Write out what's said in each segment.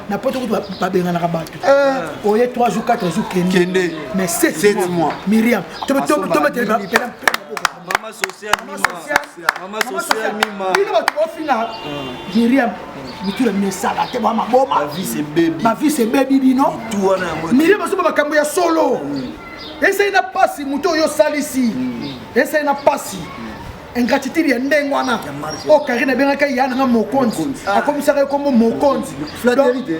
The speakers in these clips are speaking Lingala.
na poto ba benga na bato oye 3 jours 4 jours kende mais 7 mois Myriam to Maman sociale mima. Il va au final Myriam tu le mets ça là te ba maboma ma vie c'est baby bino Myriam so ba kambo ya solo essaye na pasi muto yo salisi essaye na pasi ingratitude ya ndenge wana o Karine bengaka yana nga mokonzi akomisaka comme mokonzi flatterité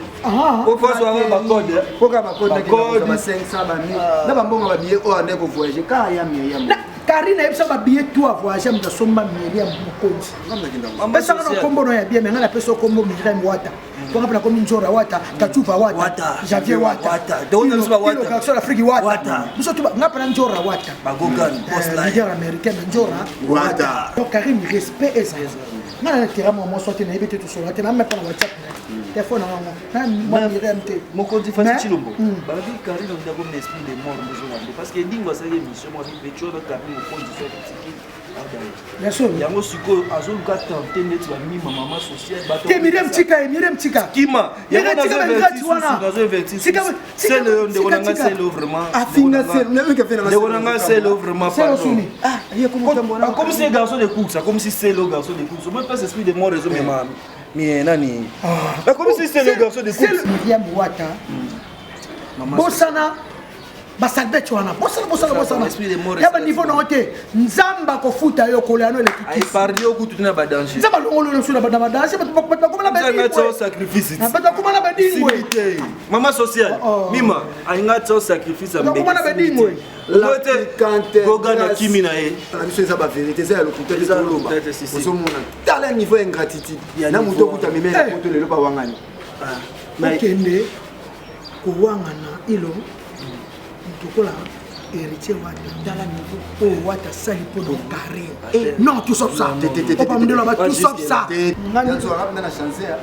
ko faso wa ba code ko ka ba code ki ba 500 ba 1000 na ba mbonga ba billet o ande ko voyager ka ya Myriam Karine ebisa ba billet toi voyager mta somba Myriam mokonzi pesa na kombo no ya bien mais ngana pesa kombo Myriam wata to ngapela komi Njora wata Tachuva wata Javier wata dona msiba wata ka sur Afrique wata mso tu ngapela Njora wata bagogan post line leader américain Njora wata donc Karine respect et ça ngana tira mo sorti na ebete tout sur wata na mepa na WhatsApp téléphone na moi Myriam te mokonzi fasi chilombo babi Karine on dago l'esprit de mort mozolande parce que ndingo sa émission moi bipecho na Karine mokonzi so tiki bien sûr yango siko azoluka tenter net ba mima maman sociale bato te Myriam tika kima yango nazo vertis c'est le ndeko nanga c'est le vraiment afinga c'est ne que faire ndeko nanga c'est le vraiment pardon comme si garçon de course comme si c'est le garçon de course moi pas esprit de mort réseau mais nani comme si c'est le garçon de course Myriam wata bosana basalbet wana bosana yaba niveau na hote nzamba kofuta yo koleano le ai parli au kutu na badange nzamba longolo no sura badange bakoma na badingwe na sacrifice bakoma na badingwe mama sociale mima ainga tso sacrifice ambe bakoma na badingwe lote gogana kimi na e biso eza ba vérité eza le côté de l'omba osomona tala niveau ingratitude na muto kuta memela poto lelo ba wangani okende kowangana ilo tukola héritier wata dans la niveau wata sali pour Karine non tout ça on pas me dire là tout ça ngani so rap na changer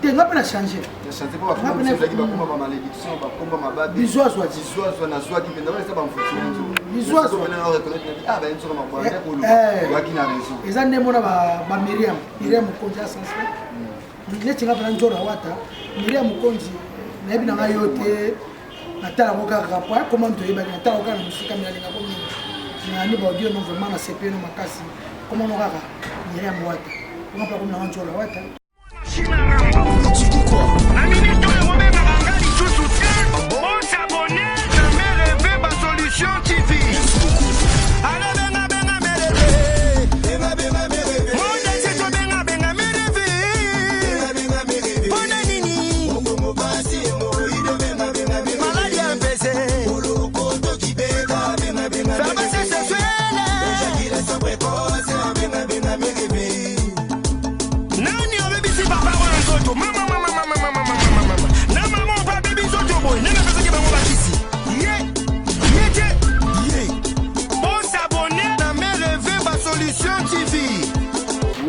te ngapa na changer na changer pour ba ko ba ba malédiction ba komba mababi bizwazwa na zwa ki penda ça ba mfuti nzo bizwazwa na reconnaître ah ba nzo ma kwanda ko lo wa ki na raison ezande mona ba Myriam konja sanse neti ngapa na Njora wata Myriam konji na ebi na yote atala moka rapport comment tu yeba atala kana musika mnalinga ko ni ni ba audio non vraiment na CP no makasi comment no kaka Myriam wata on pa kuna Njora wata la minute de Robert Marangali tout soutien on s'abonner na Merveille ba solution TV ala benga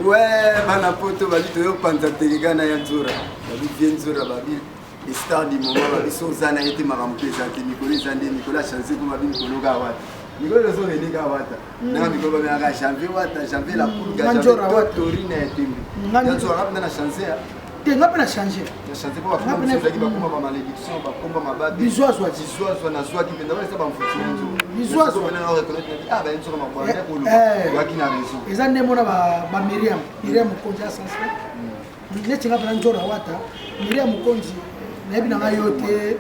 ouais bana poto bali to yo panza teligana ya Nzora bali bien Nzora bali les stars du moment bali so zana ete marampesa te Nicolas chancer comme bali Nicolas Gawata Nicolas zo veni Gawata na Nicolas ba nga janvier wata janvier la poule Gawata Torina ya tembe Nzora rap na chancer te ngapa na changer na chancer pour ba komba ba malédiction ba komba mababi bizwazwa na zwa ki penda ça ba mfuti nzo bizwazwa na reconnaître ah ba nzo ma kwanda ko lo wa ki na raison ezande mona ba Myriam konja sanse neti ngapa na Njora wata Myriam konji na ebi na yote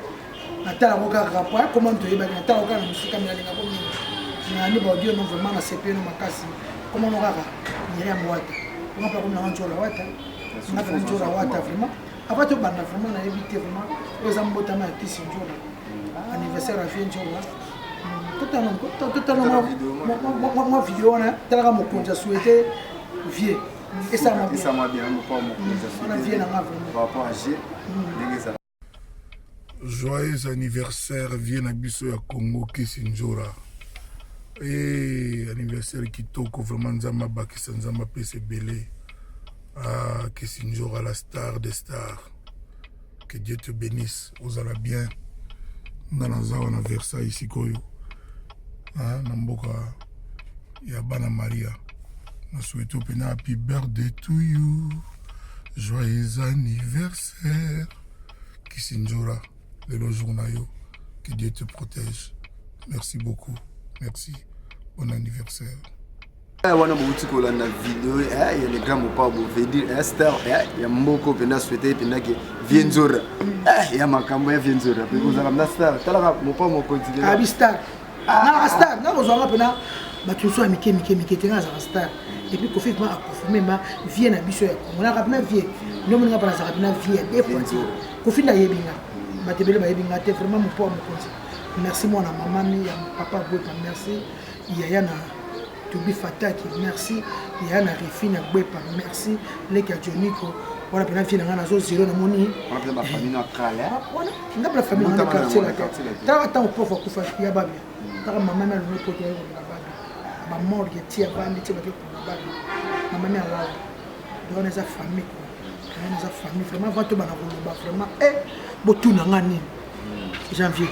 atala moka rapport comment tu yeba atala kana musika mnalinga ko ni ba audio non vraiment na CP no makasi comment no kaka Myriam wata on pa kuna Njora wata na Njora wata vraiment après to bana vraiment na éviter vraiment aux embotama ya kisi Njora anniversaire à vie Njora totalement moi vidéo na tala mo konja souhaiter vie et ça m'a bien pour mon konja par rapport à G joyeux anniversaire vieux biso ya Congo kisi Njora et anniversaire kitoko vraiment nzamba bakisa nzamba pese belé ah kisi Njora la star des stars que Dieu te bénisse aux ala bien dans la zone à Versailles ici koyo ah namboka ya bana Maria na souhaite pena happy birthday to you joyeux anniversaire Sinjora, le journayo. Que Dieu te protège. Merci beaucoup. Merci. Bon anniversaire. Wana mouti ko la vidéo il y a les grands pas beau veut dire star il y a mboko penda souhaiter penda que Vienzora il y a makambo ya Vienzora parce que za na star tala mo pas mo continuer abi star na star na kozanga pena batuso ya mike tenga za star et puis Kofi ma confirmer ma vie na biso ya on a rapna vie no mo nga para za rapna vie des fois Kofi na yebinga batebele ba yebinga te vraiment mo pas mo continuer merci moi na maman ya papa Bweka merci yaya na Tobi Fataki merci yana Rifina Bwepa merci Leka Joniko wala pena fina ngana zo zero na moni on appelle ma famille na kala wala ngapela famille na quartier la ta ta pofa kufa ya babi ta mama na no poto ya babi ba morgue tia bandi tia ba ko babi mama na la dona za famille ko na za famille vraiment va to bana ko ba vraiment botuna ngani janvier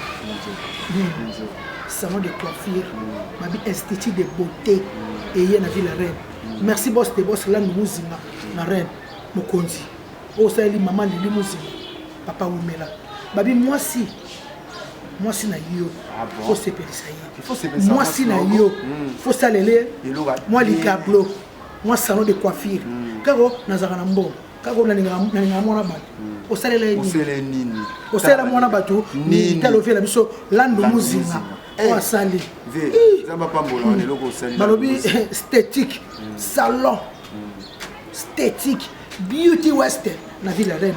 salon de coiffure, ma vie institut de beauté et il y a la ville reine. Merci boss de boss là nous zina na reine mokonzi. O ça li maman li limousin. Papa Oumela. Babi moi si na yo. Faut se payer ça y. Moi si na yo. Faut ça lele. Moi li cablo. Moi salon de coiffure. Kako nazaka na mbo. Kako na ninga mona ba. O ça lele ni. O ça la mona ba tu ni talo fait la biso lando muzina. On sali. Balobi esthétique, salon, esthétique, beauty western. La ville la reine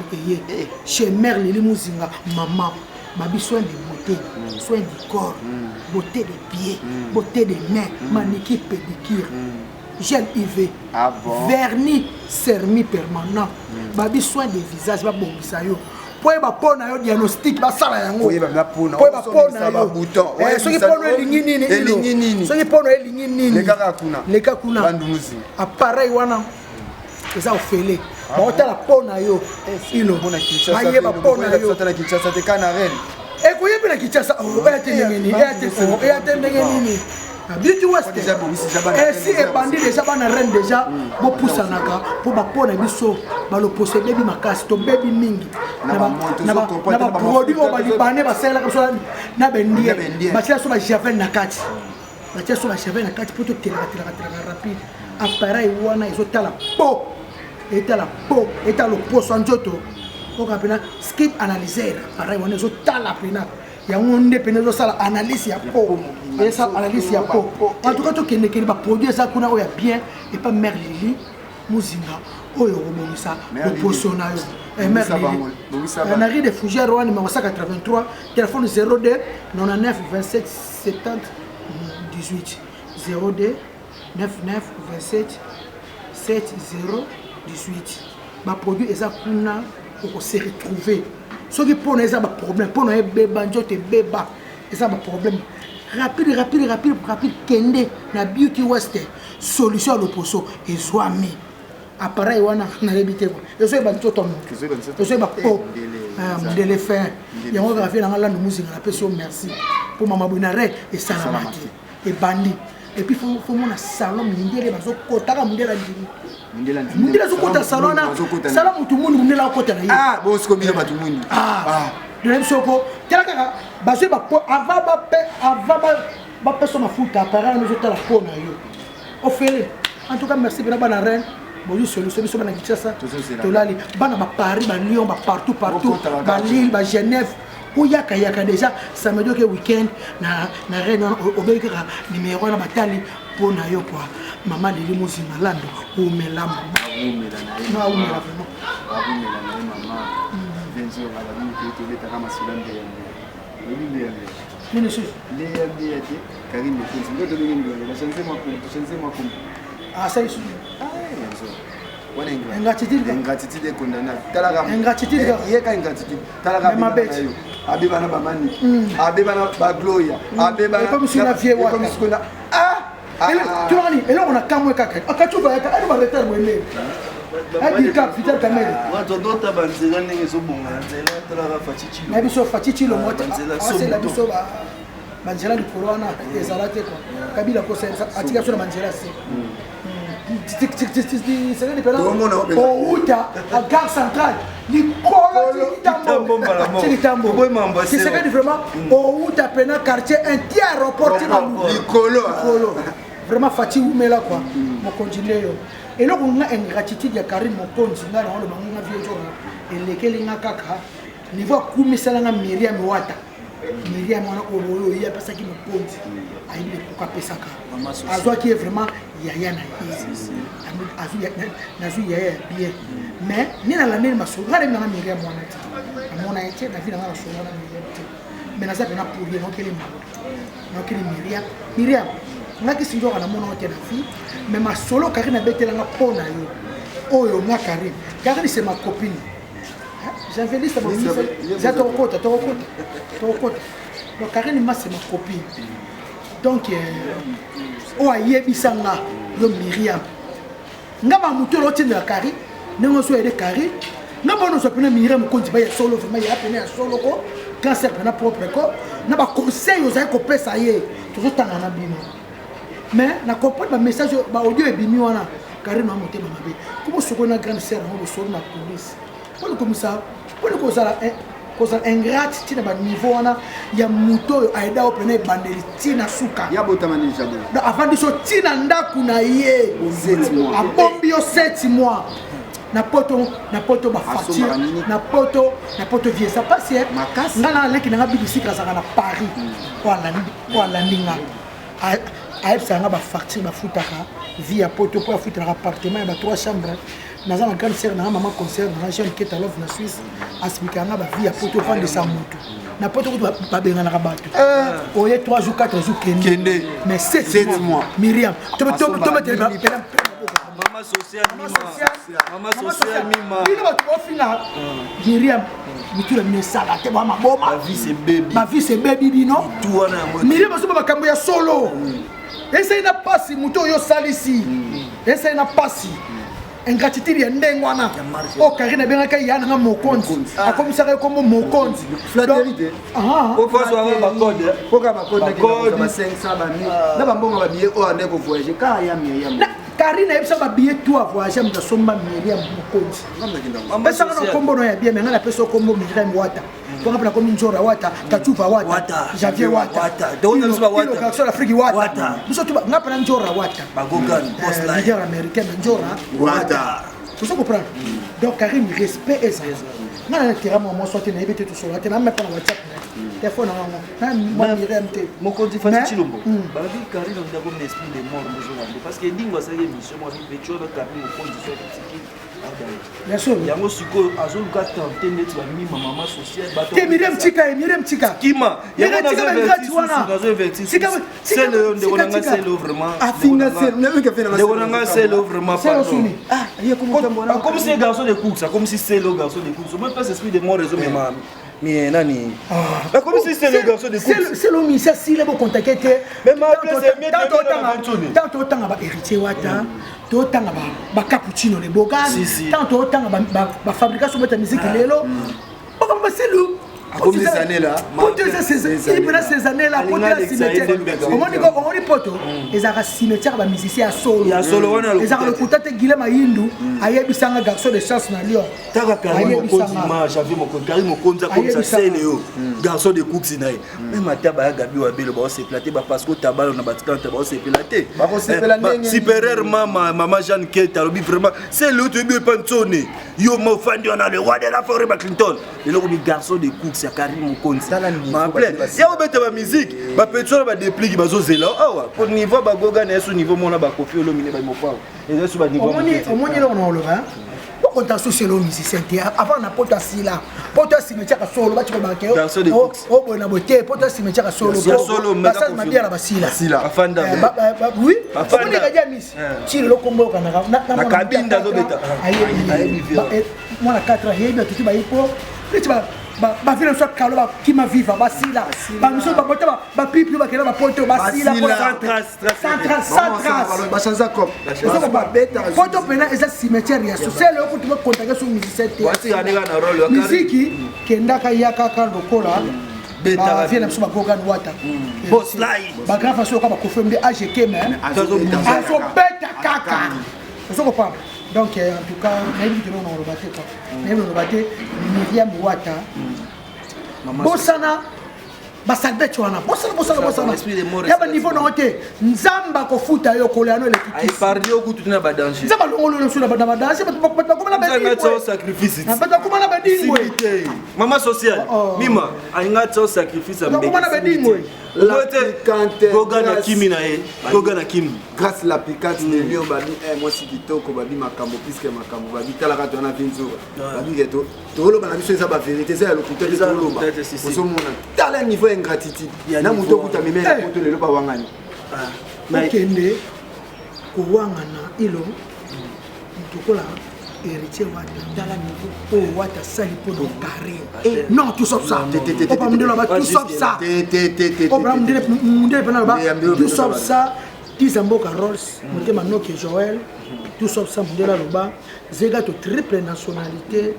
est chez Mère Lili Mouzinga, maman. Babi soin de beauté, soin du corps, beauté des pieds, beauté des mains, manicure, pédicure, gel IV, vernis, sermi permanent. Babi soin des visages, ba bongisayo. Pour y avoir un diagnostic, bah ça là yango. Pour y avoir un bouton. Ceux qui prennent les lignes, ceux qui prennent les lignes, les kakuna, appareil wana, c'est ça au fêlé. Bon t'as la pona yo, ilo. Maye ba pona yo. Ça la Kinshasa te canarel. Et quoi y a bien la Kinshasa? Oh, et attendez. Beauty West. Et si et bandit déjà bana reine déjà, bo pousanaka pour ba pona biso, ba lo posséder bi makasi to baby mingi. Na ba produit o ba libane ba sela comme ça na bendia. Ba tia so ba javel na kati. Ba tia so ba javel na kati pour te tela rapide. Appareil wana ezotala po. Etala po, etala poso njoto. O kapena skit analyzer. Appareil wana ezotala pena. Il y a un indépendant ça analyse ya po et ça analyse ya po en tout cas to kende kende ba produit ça kuna o ya bien et pas Mère Lili Mouzinga o yo roboni ça le posona yo Mère Lili on arrive de Fougère Rwanda numéro 183 téléphone 02 99 27 70 18 02 99 27 70 18 ba produit ça kuna on se retrouver. Ceux qui posent des problèmes, pour nous bébé, bébé, ça un problème. Rapide, kende na beauty western solution à l'opposé et zoami. Appareil wana na l'habité quoi. Et ça bantu tomo. Et ça ba po modèle fin. Il on va faire dans la musique la personne merci pour maman bonare et salamati et bandi. Et puis faut mon salon mindele bazo kotaka mindela ndiri. Mindela zo kota salon na salon tout monde mindela kota na. Ah bon c'est comme bien tout monde. De même soko telaka bazo ba po avant ba personne ma futa para nous otala po na yo. Ofele. En tout cas merci bien bana reine. Bon solution biso bana Kinshasa. Tolali bana ba Paris, ba Lyon, ba partout, ba Lille, ba Genève. Yaka déjà ça me dit que week-end na reine au békera numéro na batali pour na yo quoi maman Lili Mouzinga lando ou melama na vraiment maman Benzo la vie que tu es kama silande nini sisi le yake Karine Kenzi ndio ndio ndio chanze moi ah ça ici wana ingratitude kondana talaka ingratitude yeka ingratitude talaka mabeti abeba na bamani abeba na ba gloria abeba comme si na vie wa tu vois et là on a kamwe kaka akachuka yaka ali ba retard mwene adi capital kamele watu dota banzela ndenge zo bonga nzela talaka fachichi na biso fachichi lo mota c'est la biso banzela du corona ezalate quoi kabila ko c'est atika sur banzela c'est c'est indépendant au Outa à gare centrale l'icône c'est ça que vraiment au tu appelles un quartier entier aéroport vraiment fatigué mais là quoi mon continuer et là on a une gratitude ya Karim Mokonzi na le bango vieux jour et lesquels nga kaka niveau kumisala nga Myriam Wata Myriam wana oboyo ya pesa ki Mokonzi aile pourquoi pesaka azwa qui est vraiment yaya na azu yaya bien mais ni na la nene maso ngale nga Myriam wana ti amona ete na vile nga so wana Myriam mais na za na pour bien no kele Myriam ngaki sinjoka na mona ote na fi mais ma solo Karim na betela nga pona yo oyo nga Karim c'est ma copine j'avais dit ça mon fils j'ai ton côté donc Karim c'est ma copine donc o ayebisanga yo Myriam ngaba muto lo tinde Karim nengo so aider Karim ngaba no so pena Myriam konti ba ya solo vraiment ya pena solo ko cancer pena propre ko na ba conseil aux ko pesa ye toujours tanga na bino mais na comprendre ba message ba audio e bimi wana Karim na monter ma mabe comment ce qu'on a grande sœur on le sort na police pour comme ça pour ko ça ingrate tina ba niveau wana ya muto aida opene bandeli tina suka ya botamani jabo avant de sortir na ndaku na ye 7 mois a bombi 7 mois na poto ba facture na poto vie ça passe ngana leki na bibisi kasaka na Paris wala ndinga aepsanga ba facture ba futaka via poto pour futa na appartement ba 3 chambres naza na grande sœur na maman concert na jeune Ketalov na Suisse aspikanga ba via poto prendre sa moto na poto ba benga na bato oye 3 jours 4 jours kende mais 7 mois Myriam to Maman sociale mima. Il va au final. Myriam, tu le mets ça là, tu vois ma bombe. Ma vie c'est baby bino. Myriam c'est pas kambo ya solo. Essaye na passi muto yo salisi. Essaye na passi. Ingratitude ya ndengwana. O Karina benga kai yana Mokonzi. Akomisaka comme Mokonzi. Flatérité. Au fois sur ba code. Pourquoi ba code na 500 ba 1000. Na ba mbongo ba billet o ande ko voyager ka ya Myriam. Karina yebisa ba billet tout à voyager mu somba Myriam Mokonzi. Pesa na kombo no ya bien mais ngala pesa kombo Myriam Wata. Pour ngapela comme Njora Wata, Tatufa Wata, Javier Wata. Donc on va Wata. L'action l'Afrique Wata. Muso tu ngapela Njora Wata. Bagogan, post là. Leader américain Njora Wata. Vous comprenez? Donc Karim respect et ça. Ngala tira mo sorti na ebete tout sur Wata, na même pas na WhatsApp. Téléphone na moi Myriam te. Mokonzi fasi chilombo. Ba bi Karim on comme l'esprit de mort parce que dingo ça émission moi bi petcho na Karim Mokonzi sur tiki. Bien sûr. Yango siko azoluka tenter net ba mi maman sociale bato. Ke Myriam tika. Kima. Yango nazo vertis. C'est le de onanga c'est le vraiment. Financier, ne que faire de onanga c'est le vraiment pas. Il y a comme si garçon de course, comme si c'est le garçon de course. Moi pas esprit de mon réseau mais nani. Comme si c'est le garçon de course. C'est l'homme ici si le bon contacter. Mais ma place est mieux tant autant ba héritier Wata. Tant ba cappuccino les bogan tant autant ba fabrication de musique lelo comme c'est le comme ces années là ces années là pour la cimetière on dit poto les ara cimetière ba musicien à solo les ara le contacter Guillaume Ayindu ayebisanga garçon de chance na Lyon taka Mokonzi ma Javier Mokonzi comme ça c'est Léo garçon de cook sinaï même ataba ya Gabi wa belo ba se plater ba parce que tabalo na batikanta ba se plater supérieur maman Jeanne Kate alobi vraiment c'est le tu bien pensonné yo mo fandi on a le roi de la forêt Clinton et le garçon de cook c'est Karim Mokonzi ma plaît ya obeta ba musique ba petro ba déplique ba zo zela awa pour niveau ba goga na so niveau mona ba kofi olomine ba mo fa et so ba niveau omoni lo no lo ba on t'a associé l'homme musicien avant na poto asila cimetière solo ba tiko banke o bona boté poto cimetière solo ça m'a bien la basila afanda oui on est gadi miss ti le kombo kana na kabinda zo beta ayi moi na 4 ans yebi tuti ba ipo ba vile so kalo ba kima viva basila ba miso ba bota ba pipi ba kela ba poto basila centras ba chanza cop ba beta poto pena eza cimetière ya social le ko tu contacter sur musicien wati anega na role ya musiki kenda ka yaka ka lokola beta vile na so ba gogan Wata boss line ba grand façon ka ba confirmer AGK mais azo beta kaka so ko pa Donc, en tout cas, on a battu quoi. On a battu Myriam Ouattara. Bossana. Basalbet wana bossana ya ba niveau na hote nzamba ko futa yo kolano le kiki ay pardi o kutu na ba danger nzamba longolo no sula ba danger ba kuma na ba dingue ça sacrifice ba kuma na ba dingue mama social mima ainga tso sacrifice am kuma na ba dingue la piquante goga na kimi na e goga na kimi grâce la piquante de lion babi moi si kitoko babi makambo puisque makambo babi tala ka tona vinzo babi geto to lo bana biso eza ba vérité ça le côté de lo ba so mona tala niveau ingratitude na muto kuta meme na poto lelo ba wangani okende ko wangana ilo mutokola héritier wa tala niveau o wata sali pour le carré non tout sauf ça on va me dire là tout sauf ça on va me dire là tout sauf ça Tizamboka Rolls motema noki Joël tout sauf ça mondela loba zega to triple nationalité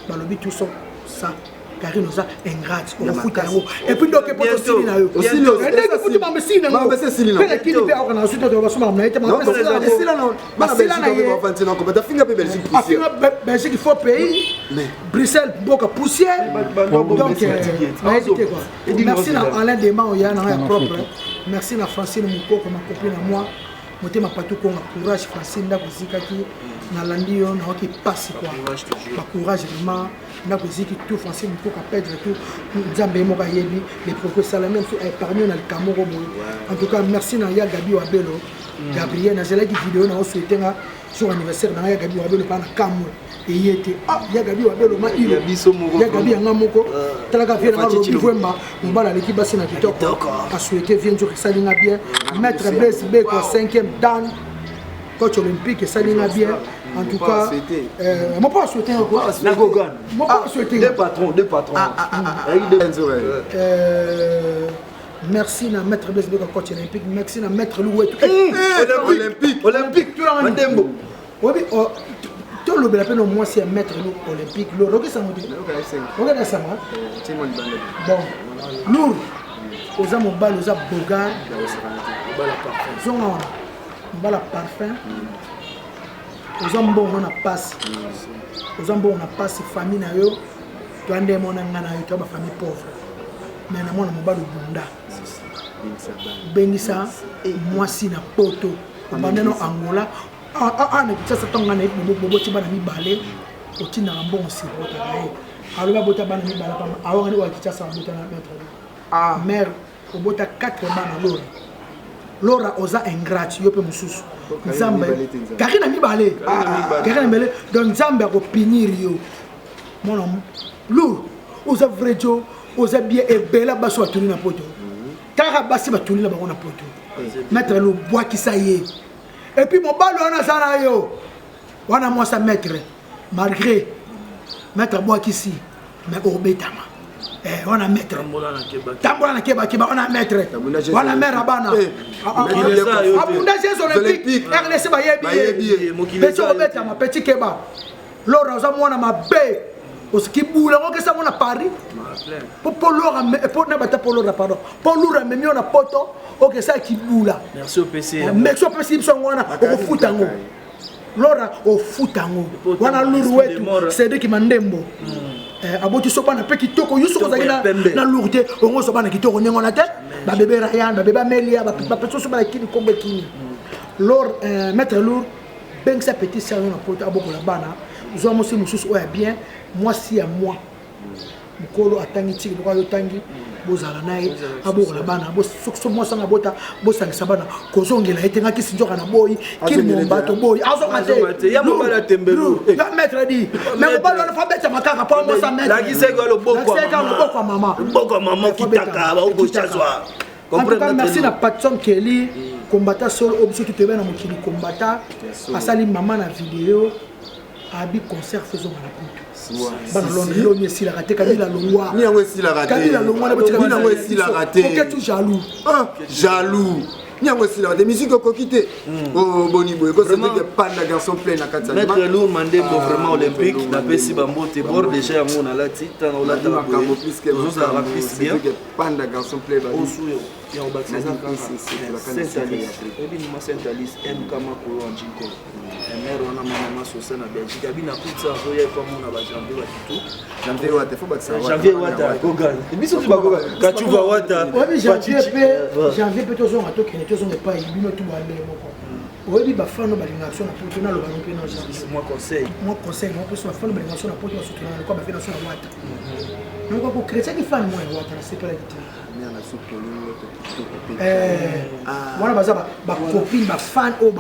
balobi tout sauf ça car nous a ingrate on fout yango et puis donc pour aussi na yo aussi le ndenge futi ba mesine ngo ba mesine ngo pele kini pe akona suite to ba soma na ite ma mesine non ba mesine na yo ba fanti non ba finga pe Belgique poussière finga Belgique il faut pays Bruxelles boka poussière donc merci na Alain Dema ya na propre merci na Francine Mukoko ma copine à moi motema patu ko courage Francine nda kozikaki na landi yo na oki passe quoi ba courage vraiment na koziki tout Francine Mukoko perdre tout nzambe mo ba yebi les professeurs la même parmi na le Camoro en tout cas merci na ya Gabi Wabelo Gabriel na zela ki vidéo na o souhaiter sur anniversaire na ya Gabi Wabelo pa na Camoro et il était ya Gabi Wabelo ma il ya Gabi anga moko talaka vient na robi vwemba mbala l'équipe basi na kitoko a souhaité vient jour salinga bien maître Blaise Beko 5e dan coach olympique salinga bien en tout cas moi pas souhaiter quoi na gogan moi pas souhaiter deux patrons merci na maître Blaise Beko coach olympique merci na maître Louet olympique tu as Mandembo oui tout le bel au moins c'est un maître olympique le roque ça me dit regarde ça moi bon nous aux hommes bal aux bogar on va la parfum aux hommes bon on a passe aux hommes bon on a passe famille na yo tu ande mon ngana yo tu ba famille pauvre mais na mona mobalo bunda bengisa moi si na poto abandano Angola ne ça tonga na bobo ti bana mibale otina mbon si bota nae aloba bota bana mibale pa awanga ni wa kitasa bota na maître mère obota 4 bana lora oza ingrat yo pe mususu nzambe kaki na mibale kaki na mibale donc nzambe ko pinir yo mona lour oza vrejo oza bien e bela baso atuni na poto kaka basi batuni na bango na poto maître lo bois ki ça y est. Et puis mon ballon on a ça yo. On a moi ça maître malgré maître bois ici mais au betama. On a maître tambola na keba on a maître. On a mère abana. Abunda jeux olympiques RDC ba yebi. Petit au betama petit keba. Lora za mwana mabe. Oskibula ngo kesa mona Paris. Pour Lora pour na bata pour Lora pardon. Pour Lora même on a poto. Ok ça kibula. Merci au PC. Merci au PC songwana au futango. Lora au futango. Wana luru wetu c'est de ki mandembo. Aboti sopa na pe kitoko yusu ko zakina na lourde ongo sopa na kitoko nengo na te. Ba bébé Ryan, ba bébé Amelia, ba peso sopa na kini kombe kini. Lor maître lourd ben ça petit ça na poto aboko la bana. Zo mo si mususu oya bien moi si à moi. Mukolo atangi tiki ko yo tangi bozala naye abokola bana bo sokso mo sanga bota bo sangisa bana kozongela etenga kisinjoka na boy kili mombato boy azokate ya mobala tembelo ya maître dit mais mobala na fa beta makaka pa mo sa maître la kiseko lo boko maman kitaka ba uko chazwa comprendre merci na Patson Kelly combattant seul obso qui te ben na mokili combattant asali maman na vidéo abi concert faisons na coupe bana londres ni si la raté Kabila Longwa ni yango si la raté Kabila Longwa na botika ni yango si la raté ok tout jaloux jaloux nyango sila de musique au coquité oh boni boy ko c'est que pas la garçon plein na katsa maître lourd mandembo vraiment olympique na pesi bambote bord déjà yango na lati tana olata la boye ozoza rapiste bien que pas la garçon plein ba osuyo ya obakisa Saint-Alice ebi ni Saint-Alice kama ko anjiko mère wana mama sosa na Belgique abina pizza zo ya kwa mona ba janvier watu janvier wata faut ba ça janvier wata goga biso tu ba goga kachuva wata janvier peut tozonga to kene tozonga pa ibino tu ba le moko oyebi bafano balingation na poto na loba mpe na janvier moi conseil moi peut bafano balingation na poto na soutenir na kwa ba fina na wata donc ko chrétien qui fan moi wata na c'est pas la wana baza bacopine bafan oyo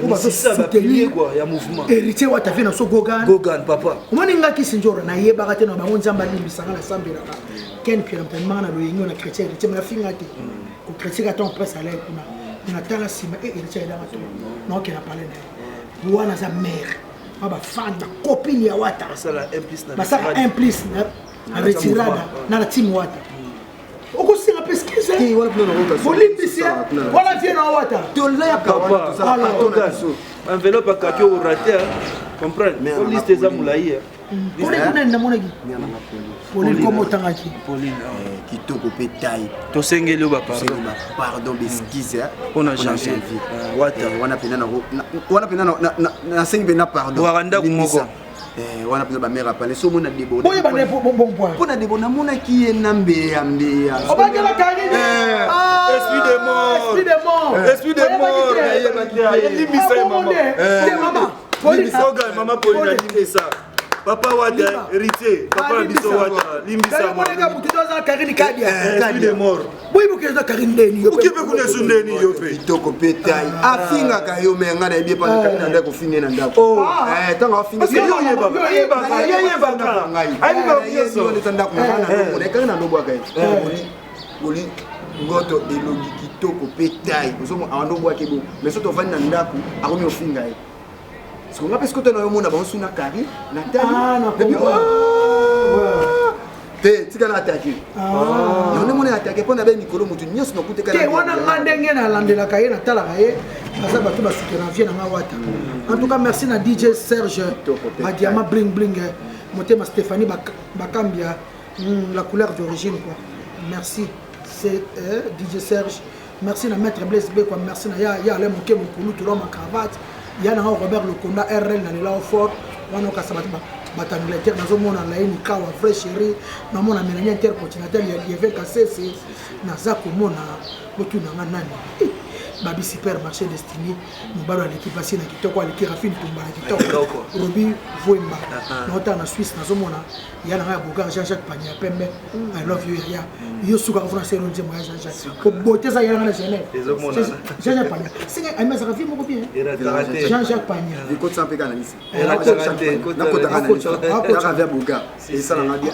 bazosoutenir ya mouvement héritier wata vie na so gogan papa omoni ngaki sinjoro nayebaka te na bango nzambe alimbisanga nasambelaka ken pia mpemanga na loyengi na chrétien héritier mafinga te ko chrétien ka ton presse alaye kuna natala nsima héritier ayedanga to naoke na pale na ye wana aza mare ma bafan bacopine ya wata basala implice na retirada na la team wata okosinga mpe skize bolimbisia wana vie na wata enveloppe akaki orate comprendre liste eza molai olinani namonaki pauline komo otangaki kitoko mpe tai tosengeli yo bapardon beskize mpona janvier wana pena nasengi mpe na pardon waka ndako moko wana mpenza bamere apane so omona debo mpona debo namonaki ye na mbeya esprit de mort elimbisa ye mama Pauline alimbisa papa wata héritier papa na biso wata limbisa esprit de mort boyibokeza karine ndeni okipe kuna sundeni yo pe kitoko mpe tai afingaka yo me nga na yebi epana kani na ndako ofinge na ndako ntango afingesa ndako ekaki na ndobwaka ye boli ngoto elongi kitoko mpe tai awandobwaki bo mais so tovandi na ndako akomi ofinga ye sikonga mpe sikoto na yo mona baosuna kari na tali te tika na atake yango mona atake mpona be mikolo motu nyonso nakutekate wana nga ndenge nalandelaka ye natalaka ye aza bato basike na vie nanga wata en tout cas merci na DJ Serge badiama bling bling motema Stéphanie bakambia la couleur d'origine quoi merci c'est DJ Serge merci na maître Blaise B quoi merci na ya ale moke mokulu tolo ma cravate ya na Robert Lokonda RL na lela fort wana ka sabati bata Angleterre nazomona la ni kawa vrai chéri na mona Mélanie intercontinental ya Yves Kassese na zako mona botu na nani babi supermarché destiné mobalo à l'équipe passée na kitoko aleki Rafine Tumba na kitoko Robi Voimba nota na Suisse nazomona ya na ya Bogar Jean-Jacques Pagna Pembe I love you ya yo suka ko français no njema Jean-Jacques ko beauté ça ya na Genève Jean-Jacques Pagna singa ay masa Rafine moko bien Jean-Jacques Pagna diko tsampe kana lisi nakota kana lisi Bogar et ça na bien